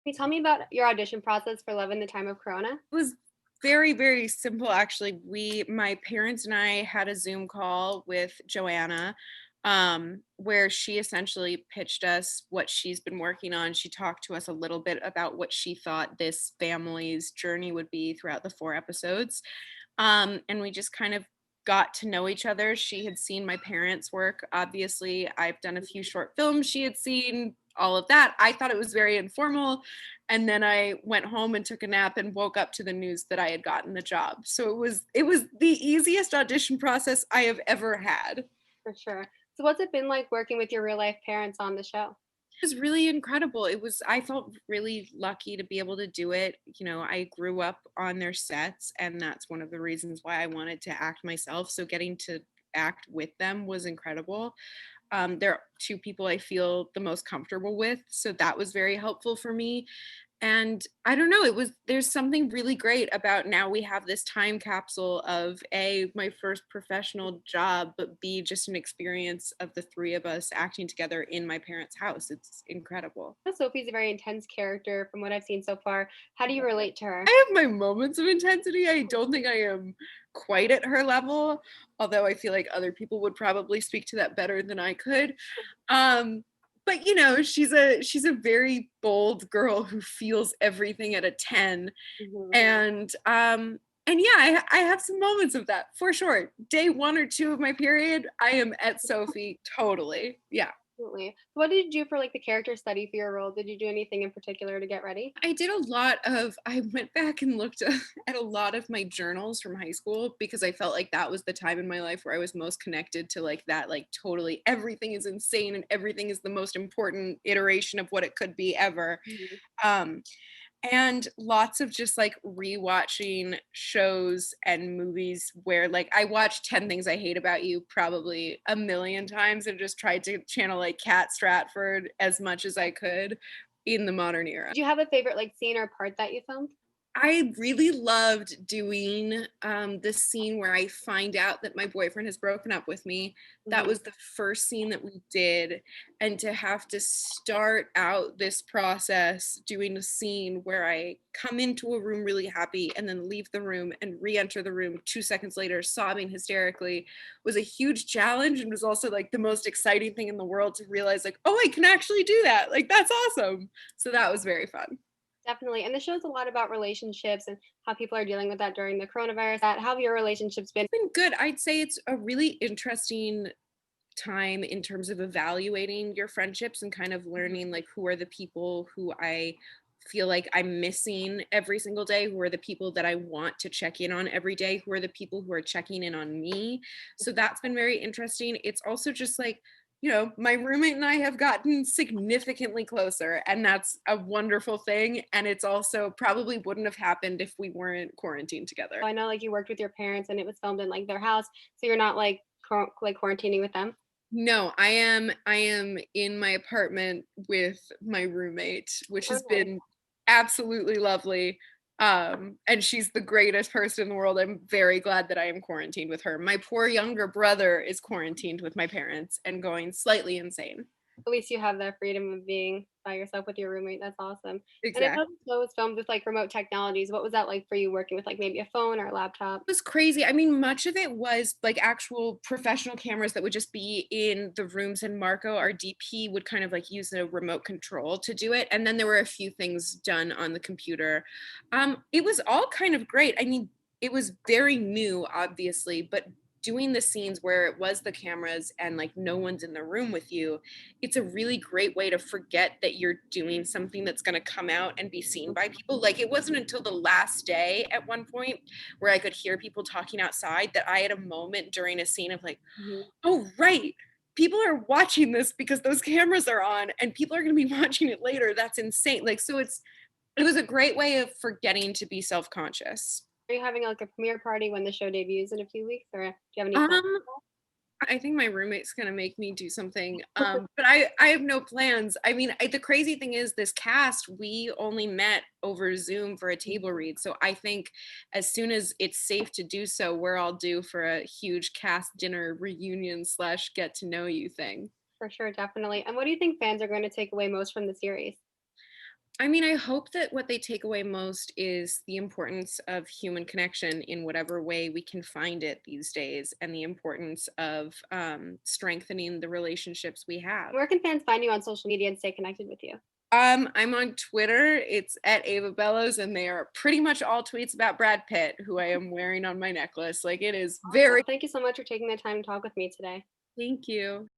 you tell me about your audition process for Love in the Time of Corona? It was very, very simple actually. My parents and I had a Zoom call with Joanna, where she essentially pitched us what she's been working on. She talked to us a little bit about what she thought this family's journey would be throughout the 4 episodes. And we just kind of got to know each other. She had seen my parents' work. Obviously, I've done a few short films she had seen, all of that. I thought it was very informal. And then I went home and took a nap and woke up to the news that I had gotten the job. So it was the easiest audition process I have ever had. For sure. So what's it been like working with your real life parents on the show? Was really incredible. I felt really lucky to be able to do it. You know, I grew up on their sets, and that's one of the reasons why I wanted to act myself. So getting to act with them was incredible. They're two people I feel the most comfortable with, so that was very helpful for me. And I don't know, there's something really great about now we have this time capsule of A, my first professional job, but B, just an experience of the three of us acting together in my parents' house. It's incredible. Sophie's a very intense character from what I've seen so far. How do you relate to her? I have my moments of intensity. I don't think I am quite at her level, although I feel like other people would probably speak to that better than I could. Um, but you know, she's a very bold girl who feels everything at a 10. Mhm. And yeah, I have some moments of that for sure. Day 1 or 2 of my period, I am at Sophie totally. Yeah. Absolutely. What did you do for like the character study for your role? Did you do anything in particular to get ready? I went back and looked at a lot of my journals from high school because I felt like that was the time in my life where I was most connected to like that, like totally everything is insane and everything is the most important iteration of what it could be ever. Mhm. Um, and lots of just like rewatching shows and movies where like I watched 10 Things I Hate About You probably a million times and just tried to channel like Cat Stratford as much as I could in the modern era. Did you have a favorite like scene or part that you filmed? I really loved doing the scene where I find out that my boyfriend has broken up with me. That Mhm. was the first scene that we did. And to have to start out this process doing a scene where I come into a room really happy and then leave the room and re enter the room 2 seconds later, sobbing hysterically, was a huge challenge and was also like the most exciting thing in the world to realize, like, oh, I can actually do that. Like, that's awesome. So that was very fun. Definitely. And the show's a lot about relationships and how people are dealing with that during the coronavirus. How have your relationships been? Been good. I'd say it's a really interesting time in terms of evaluating your friendships and kind of learning like who are the people who I feel like I'm missing every single day, who are the people that I want to check in on every day, who are the people who are checking in on me. So that's been very interesting. It's also just like, you know, my roommate and I have gotten significantly closer, and that's a wonderful thing. And it's also probably wouldn't have happened if we weren't quarantined together. I know like you worked with your parents and it was filmed in like their house, so you're not like like quarantining with them. No, I am in my apartment with my roommate, which Oh, has nice. been absolutely lovely. And she's the greatest person in the world. I'm very glad that I am quarantined with her. My poor younger brother is quarantined with my parents and going slightly insane. At least you have that freedom of being by yourself with your roommate. That's awesome. And I know Exactly. the show was filmed with like remote technologies. What was that like for you working with like maybe a phone or a laptop? Was crazy. I mean, much of it was like actual professional cameras that would just be in the rooms, and Marco, our DP, would kind of like use a remote control to do it. And then there were a few things done on the computer. It was all kind of great. I mean, it was very new, obviously, but doing the scenes where it was the cameras and like no one's in the room with you, it's a really great way to forget that you're doing something that's going to come out and be seen by people. Like it wasn't until the last day at one point where I could hear people talking outside that I had a moment during a scene of like, Mhm. oh, right. People are watching this because those cameras are on and people are going to be watching it later. That's insane. Like, so it was a great way of forgetting to be self conscious. Are you having like a premiere party when the show debuts in a few weeks, or do you have any plans? Um, I think my roommate's gonna make me do something, but I have no plans. I mean, the crazy thing is this cast, we only met over Zoom for a table read, so I think as soon as it's safe to do so, we're all due for a huge cast dinner reunion slash get to know you thing. For sure, definitely. And what do you think fans are going to take away most from the series? I mean, I hope that what they take away most is the importance of human connection in whatever way we can find it these days, and the importance of strengthening the relationships we have. Where can fans find you on social media and stay connected with you? I'm on Twitter. It's at Ava Bellows, and they are pretty much all tweets about Brad Pitt, who I am wearing on my necklace. Like, it is very, Awesome. Thank you so much for taking the time to talk with me today. thank you.